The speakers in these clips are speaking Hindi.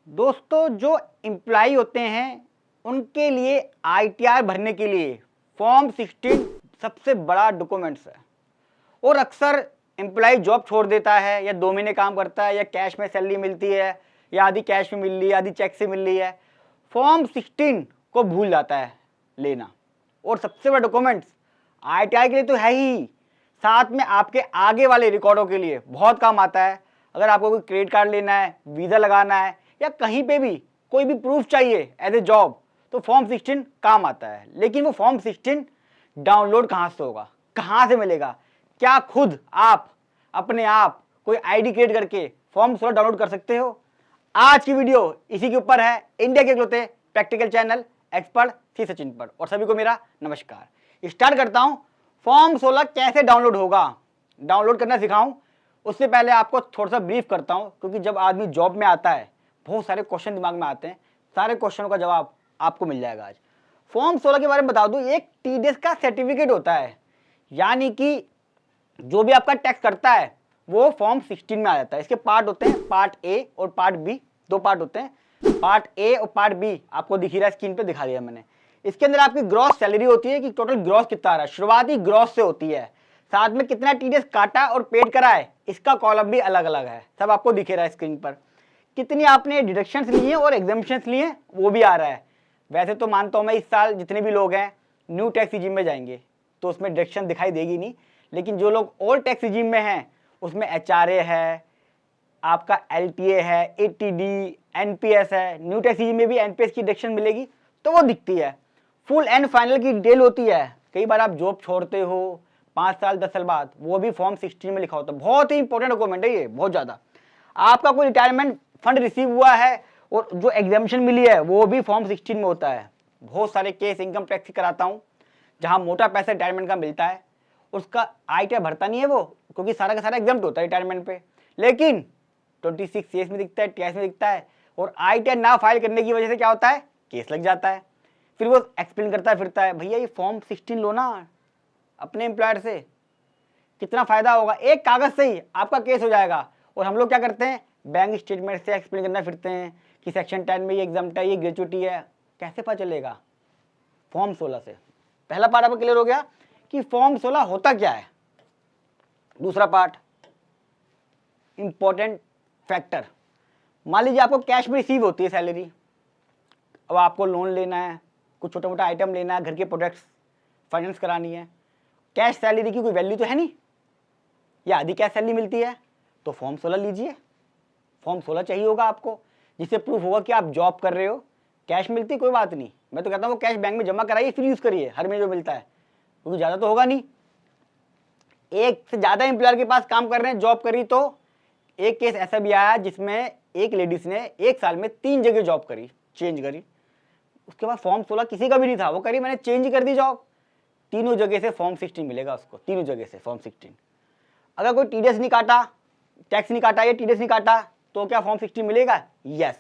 दोस्तों, जो एम्प्लॉय होते हैं उनके लिए आईटीआर भरने के लिए फॉर्म 16 सबसे बड़ा डॉक्यूमेंट्स है। और अक्सर एम्प्लॉय जॉब छोड़ देता है या 2 महीने काम करता है या कैश में सैलरी मिलती है या आधी कैश में मिल रही है, आधी चेक से मिल रही है, फॉर्म 16 को भूल जाता है लेना। और सबसे बड़ा डॉक्यूमेंट्स आईटीआर के लिए तो है ही, साथ में आपके आगे वाले रिकॉर्डों के लिए बहुत काम आता है। अगर आपको कोई क्रेडिट कार्ड लेना है, वीज़ा लगाना है या कहीं पे भी कोई भी प्रूफ चाहिए एज ए जॉब, तो फॉर्म 16 काम आता है। लेकिन वो फॉर्म 16 डाउनलोड कहाँ से होगा, कहाँ से मिलेगा? क्या खुद आप अपने आप कोई आईडी क्रिएट करके फॉर्म 16 डाउनलोड कर सकते हो? आज की वीडियो इसी के ऊपर है, इंडिया के इकलौते प्रैक्टिकल चैनल एक्सपर्ट सी सचिन पर। और सभी को मेरा नमस्कार। स्टार्ट करता हूं, फॉर्म 16 कैसे डाउनलोड होगा, डाउनलोड करना सिखाऊं। उससे पहले आपको थोड़ा सा ब्रीफ करता हूं, क्योंकि जब आदमी जॉब में आता है बहुत सारे क्वेश्चन दिमाग में आते हैं, सारे क्वेश्चनों का जवाब आपको मिल जाएगा आज। फॉर्म 16 के बारे में बता दूं, एक टीडीएस का सर्टिफिकेट होता है, यानी कि जो भी आपका टैक्स करता है वो फॉर्म 16 में आ जाता है। इसके पार्ट होते हैं, पार्ट ए और पार्ट बी, दो पार्ट होते हैं। पार्ट ए और पार्ट बी आपको दिख रहा है, स्क्रीन पे दिखा दिया मैंने। इसके अंदर आपकी ग्रॉस सैलरी होती है कि टोटल ग्रॉस कितना आ रहा है, शुरुआती ग्रॉस से होती है। साथ में कितना टीडीएस काटा और पेड करा है, इसका कॉलम भी अलग अलग है, सब आपको दिख रहा है स्क्रीन पर। कितनी आपने डिडक्शंस लिए और एग्जाम्पशंस लिए वो भी आ रहा है। वैसे तो मानता हूँ मैं, इस साल जितने भी लोग हैं न्यू टैक्स रिजीम में जाएंगे तो उसमें डिडक्शन दिखाई देगी नहीं, लेकिन जो लोग ओल्ड टैक्स रिजीम में हैं उसमें एचआरए है, आपका एलटीए है, एटीडी, एनपीएस है। न्यू टैक्स रिजीम में भी एनपीएस की डिडक्शन मिलेगी तो वो दिखती है। फुल एंड फाइनल की डिटेल होती है। कई बार आप जॉब छोड़ते हो 5 साल 10 साल बाद, वो भी फॉर्म 16 में लिखा होता है। बहुत ही इंपॉर्टेंट डॉक्यूमेंट है ये, बहुत ज़्यादा। आपका कोई रिटायरमेंट फंड रिसीव हुआ है और जो एग्जामिशन मिली है वो भी फॉर्म 16 में होता है। बहुत सारे केस इनकम टैक्स कराता हूँ जहाँ मोटा पैसा रिटायरमेंट का मिलता है, उसका आईटीआर भरता नहीं है वो, क्योंकि सारा का सारा एग्जाम्प्ट होता है रिटायरमेंट पे। लेकिन 26 सीएस में दिखता है, टीआईएस में दिखता है, और आईटीआर ना फाइल करने की वजह से क्या होता है, केस लग जाता है। फिर वो एक्सप्लेन करता है फिरता है, भैया ये फॉर्म 16 लो ना अपने एम्प्लॉयर से, कितना फायदा होगा, एक कागज से ही आपका केस हो जाएगा। और हम लोग क्या करते हैं, बैंक स्टेटमेंट से एक्सप्लेन करना फिरते हैं कि सेक्शन 10 में ये एग्जाम्प्ट है, ये ग्रेचुइटी है। कैसे पता चलेगा? फॉर्म 16 से। पहला पार्ट आपको क्लियर हो गया कि फॉर्म 16 होता क्या है। दूसरा पार्ट, इंपॉर्टेंट फैक्टर। मान लीजिए आपको कैश में रिसीव होती है सैलरी, अब आपको लोन लेना है, कुछ छोटा मोटा आइटम लेना है, घर के प्रोडक्ट्स फाइनेंस करानी है। कैश सैलरी की कोई वैल्यू तो है नहीं, या आधी कैश सैलरी मिलती है, तो फॉर्म 16 लीजिए। फॉर्म 16 चाहिए होगा आपको, जिससे प्रूफ होगा कि आप जॉब कर रहे हो। कैश मिलती कोई बात नहीं, मैं तो कहता हूँ वो कैश बैंक में जमा कराइए, फिर यूज़ करिए हर महीने जो मिलता है, क्योंकि ज़्यादा तो होगा नहीं। एक से ज़्यादा एम्प्लॉयर के पास काम कर रहे हैं, जॉब करी, तो एक केस ऐसा भी आया जिसमें एक लेडीज ने 1 साल में 3 जगह जॉब करी, चेंज करी। उसके बाद फॉर्म 16 किसी का भी नहीं था, वो करी, मैंने चेंज कर दी जॉब, तीनों जगह से फॉर्म 16 मिलेगा उसको, तीनों जगह से फॉर्म 16। अगर कोई टीडीएस नहीं काटा, टैक्स नहीं काटा या टीडीएस नहीं काटा, तो क्या फॉर्म 16 मिलेगा? यस,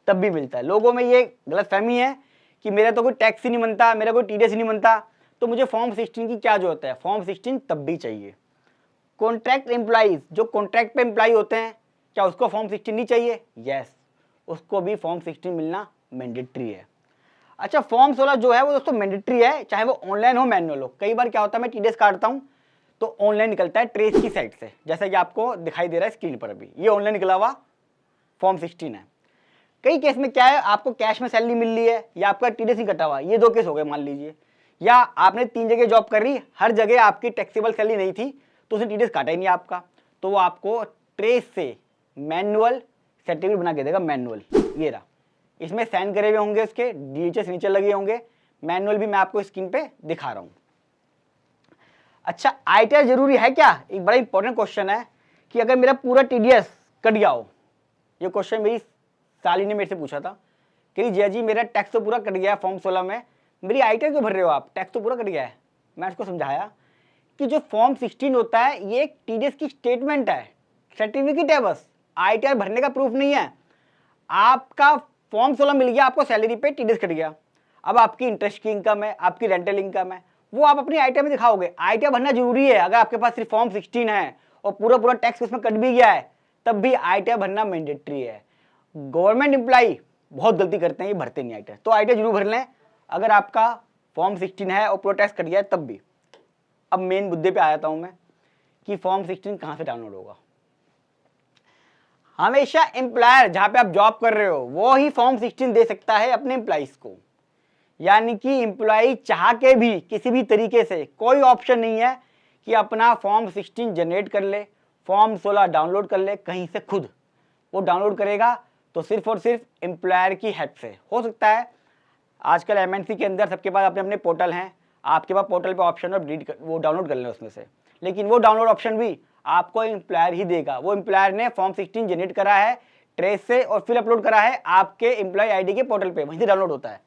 तब भी मिलता है। लोगों में ये गलत फहमी है कि मेरा तो कोई टैक्स ही नहीं बनता, मेरा कोई टीडीएस ही नहीं बनता, तो मुझे फॉर्म 16 की क्या जरूरत है? फॉर्म 16 तब भी चाहिए। कॉन्ट्रैक्ट एम्प्लॉइज, जो कॉन्ट्रैक्ट पे एम्प्लॉय होते हैं, क्या उसको फॉर्म 16 नहीं चाहिए? यस, उसको भी फॉर्म 16 मिलना मैंडेटरी है। अच्छा, फॉर्म 16 जो है वो दोस्तों मैंडेटरी है, चाहे वो ऑनलाइन हो मैनुअल हो। कई बार क्या होता है, मैं टीडीएस काटता हूँ तो ऑनलाइन निकलता है ट्रेस की साइट से, जैसा कि आपको दिखाई दे रहा है स्क्रीन पर। अभी ये ऑनलाइन निकला हुआ फॉर्म 16 है। कई केस में क्या है, आपको कैश में सैलरी मिल रही है या आपका टीडीएस नहीं कटा हुआ, ये 2 केस हो गए मान लीजिए। या आपने 3 जगह जॉब कर रही, हर जगह आपकी टैक्सेबल सैलरी नहीं थी, तो उसने टीडीएस काटा ही नहीं आपका, तो वो आपको ट्रेस से मैनुअल सर्टिफिकेट बना के देगा। मैनुअल ये रहा, इसमें साइन करे हुए होंगे, उसके डीएचएस नीचे लगे होंगे। मैनुअल भी मैं आपको स्क्रीन पे दिखा रहा हूँ। अच्छा, आईटीआर जरूरी है क्या? एक बड़ा इंपॉर्टेंट क्वेश्चन है कि अगर मेरा पूरा टीडीएस कट गया हो, ये क्वेश्चन मेरी साली ने मेरे से पूछा था कि जय जी मेरा टैक्स तो पूरा कट गया है फॉर्म 16 में, मेरी आईटीआर क्यों भर रहे हो आप, टैक्स तो पूरा कट गया है। मैं उसको समझाया कि जो फॉर्म 16 होता है ये एक टीडीएस की स्टेटमेंट है, सर्टिफिकेट है, बस आईटीआर भरने का प्रूफ नहीं है। आपका फॉर्म 16 मिल गया, आपको सैलरी पे टीडीएस कट गया, अब आपकी इंटरेस्ट की इनकम है, आपकी रेंटल इनकम है, वो आप अपनी आईटीआर में दिखाओगे। आईटीआर भरना जरूरी है। अगर आपके पास सिर्फ फॉर्म 16 है और पूरा पूरा टैक्स उसमें कट भी गया है, तब भी आईटीआर भरना मैंडेटरी है। गवर्नमेंट एम्प्लॉय बहुत गलती करते हैं, ये भरते नहीं आईटीआर, तो आईटीआर जरूर भर लें अगर आपका फॉर्म 16 है और प्रोटेस्ट कर दिया है तब भी। अब मेन मुद्दे पे आ जाता हूं मैं कि फॉर्म 16 कहां से डाउनलोड होगा। हमेशा एम्प्लॉयर जहां पे आप जॉब कर रहे हो वो ही फॉर्म 16 दे सकता है अपने एम्प्लॉइज को, यानी कि एम्प्लॉय चाह के भी किसी भी तरीके से कोई ऑप्शन नहीं है कि अपना फॉर्म 16 जनरेट कर ले, फॉर्म 16 डाउनलोड कर ले कहीं से खुद। वो डाउनलोड करेगा तो सिर्फ और सिर्फ एम्प्लॉयर की हेल्प से हो सकता है। आजकल एमएनसी के अंदर सबके पास अपने अपने पोर्टल हैं, आपके पास पोर्टल पे ऑप्शन है वो डाउनलोड कर लें उसमें से, लेकिन वो डाउनलोड ऑप्शन भी आपको एम्प्लॉयर ही देगा। वो एम्प्लॉयर ने फॉर्म 16 जनरेट करा है ट्रेस से और फिर अपलोड करा है आपके एम्प्लॉय आईडी के पोर्टल पे, वहीं से डाउनलोड होता है।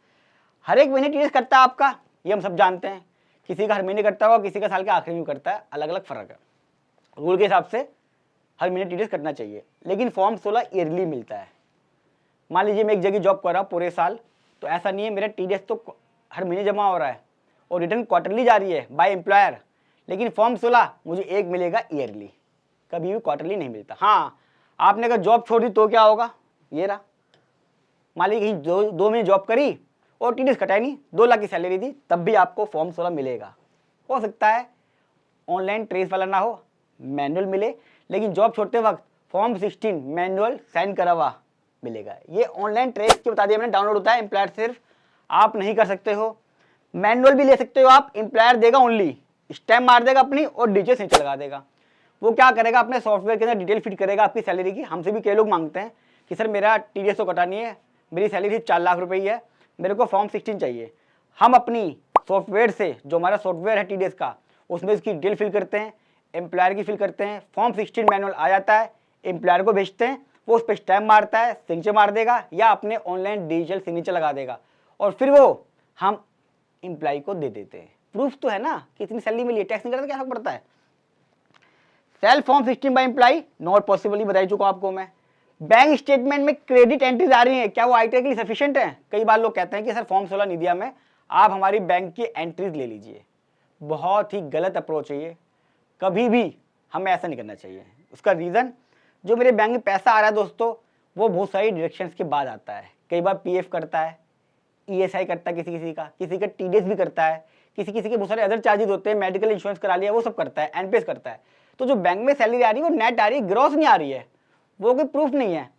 हर एक महीने टीडीएस करता है आपका, ये हम सब जानते हैं। किसी का हर महीने करता होगा, किसी का साल के आखिरी में करता है, अलग अलग फर्क है। रूल के हिसाब से हर महीने टीडीएस करना चाहिए, लेकिन फॉर्म 16 ईयरली मिलता है। मान लीजिए मैं एक जगह जॉब कर रहा हूँ पूरे साल, तो ऐसा नहीं है मेरा टीडीएस तो हर महीने जमा हो रहा है और रिटर्न क्वार्टरली जा रही है बाय एम्प्लॉयर, लेकिन फॉर्म 16 मुझे एक मिलेगा ईयरली, कभी भी क्वार्टरली नहीं मिलता। हाँ, आपने अगर जॉब छोड़ दी तो क्या होगा, ये रहा, मान लीजिए कहीं दो महीने जॉब करी और टीडीएस कटाई नहीं, 2 लाख की सैलरी दी, तब भी आपको फॉर्म 16 मिलेगा। हो सकता है ऑनलाइन ट्रेस वाला ना हो, मैनुअल मिले, लेकिन जॉब छोड़ते वक्त फॉर्म 16 मैनुअल साइन करा हुआ मिलेगा। ये ऑनलाइन ट्रेस के बता दिया मैंने, डाउनलोड होता है, एम्प्लॉयर सिर्फ आप नहीं कर सकते हो। मैनुअल भी ले सकते हो आप, एम्प्लॉयर देगा ओनली, स्टैम्प मार देगा अपनी और डीजे सिग्नेचर लगा देगा। वो क्या करेगा, अपने सॉफ्टवेयर के अंदर डिटेल फिट करेगा आपकी सैलरी की। हमसे भी कई लोग मांगते हैं कि सर मेरा टीडीएस तो कटानी है, मेरी सैलरी 4 लाख रुपए ही है, मेरे को फॉर्म 16 चाहिए। हम अपनी सॉफ्टवेयर से, जो हमारा सॉफ्टवेयर है टीडीएस का, उसमें इसकी डिटेल फिल करते हैं, एम्प्लॉयर की फिल करते हैं, फॉर्म 16 मैनुअल आ जाता है, एम्प्लॉयर को भेजते हैं, वो उस पर स्टैम्प मारता है, सिग्नेचर मार देगा या अपने ऑनलाइन डिजिटल सिग्नेचर लगा देगा और फिर वो हम एम्प्लॉय को दे देते हैं। प्रूफ तो है ना कि इतनी सैलरी मिली है, टैक्स नहीं करता क्या फर्क पड़ता है। Self form 16 by employ not possible, बता चुका हूं आपको मैं। बैंक स्टेटमेंट में क्रेडिट एंट्रीज आ रही है, क्या वो आईटीआर के लिए सफिशिएंट है। कई बार लोग कहते हैं कि सर फॉर्म 16 नहीं दिया मैं, आप हमारी बैंक की एंट्रीज ले लीजिए। बहुत ही गलत अप्रोच है ये, कभी भी हमें ऐसा नहीं करना चाहिए। उसका रीजन, जो मेरे बैंक में पैसा आ रहा है दोस्तों, वो बहुत सारी डिडक्शंस के बाद आता है। कई बार पीएफ करता है, ईएसआई करता है, किसी का टीडीएस भी करता है, किसी के बहुत सारे अदर चार्जेस होते हैं, मेडिकल इंश्योरेंस करा लिया वो सब करता है, एनपीएस करता है। तो जो बैंक में सैलरी आ रही है वो नेट आ रही है, ग्रॉस नहीं आ रही है, वो कोई प्रूफ नहीं है।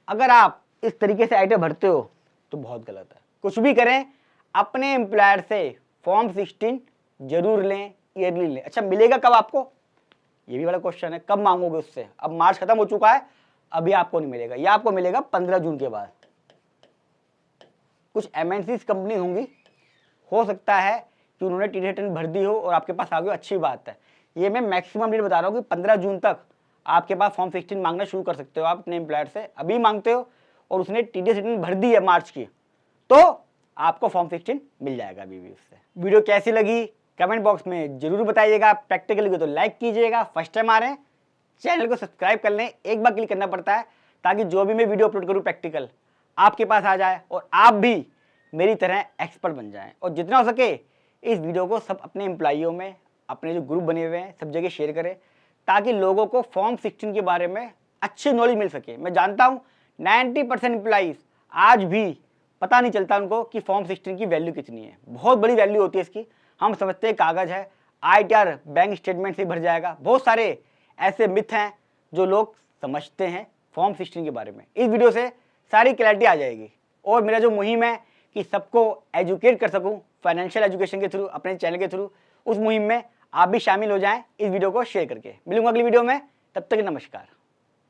अगर आप इस तरीके से आईटीआर भरते हो तो बहुत गलत है। कुछ भी करें, अपने एम्प्लॉयर से फॉर्म 16 जरूर लें, ईयरली लें। अच्छा, मिलेगा कब आपको, ये भी बड़ा क्वेश्चन है, कब मांगोगे उससे। अब मार्च खत्म हो चुका है, अभी आपको नहीं मिलेगा, या आपको मिलेगा 15 जून के बाद। कुछ एमएनसी कंपनी होंगी, हो सकता है कि उन्होंने टीडीएस रिटर्न भर दी हो और आपके पास आ गई, अच्छी बात है। ये मैं मैक्सिमम डेट बता रहा हूँ कि 15 जून तक आपके पास फॉर्म 16 मांगना शुरू कर सकते हो आप अपने एम्प्लॉयर से। अभी मांगते हो और उसने टीडीएस रिटर्न भर दी है मार्च की, तो आपको फॉर्म 16 मिल जाएगा अभी भी उससे। वीडियो कैसी लगी कमेंट बॉक्स में जरूर बताइएगा। प्रैक्टिकल लगे तो लाइक कीजिएगा, फर्स्ट टाइम आ रहे हैं चैनल को सब्सक्राइब कर लें, एक बार क्लिक करना पड़ता है ताकि जो भी मैं वीडियो अपलोड करूँ प्रैक्टिकल आपके पास आ जाए और आप भी मेरी तरह एक्सपर्ट बन जाएं। और जितना हो सके इस वीडियो को सब अपने एम्प्लॉइयों में, अपने जो ग्रुप बने हुए हैं सब जगह शेयर करें ताकि लोगों को फॉर्म 16 के बारे में अच्छी नॉलेज मिल सके। मैं जानता हूँ 90% एम्प्लॉइज आज भी पता नहीं चलता उनको कि फॉर्म 16 की वैल्यू कितनी है। बहुत बड़ी वैल्यू होती है इसकी। हम समझते हैं कागज है, आईटीआर बैंक स्टेटमेंट से भर जाएगा। बहुत सारे ऐसे मिथ हैं जो लोग समझते हैं फॉर्म 16 के बारे में। इस वीडियो से सारी क्लैरिटी आ जाएगी। और मेरा जो मुहिम है कि सबको एजुकेट कर सकूं फाइनेंशियल एजुकेशन के थ्रू, अपने चैनल के थ्रू, उस मुहिम में आप भी शामिल हो जाएं इस वीडियो को शेयर करके। मिलूंगा अगली वीडियो में, तब तक नमस्कार।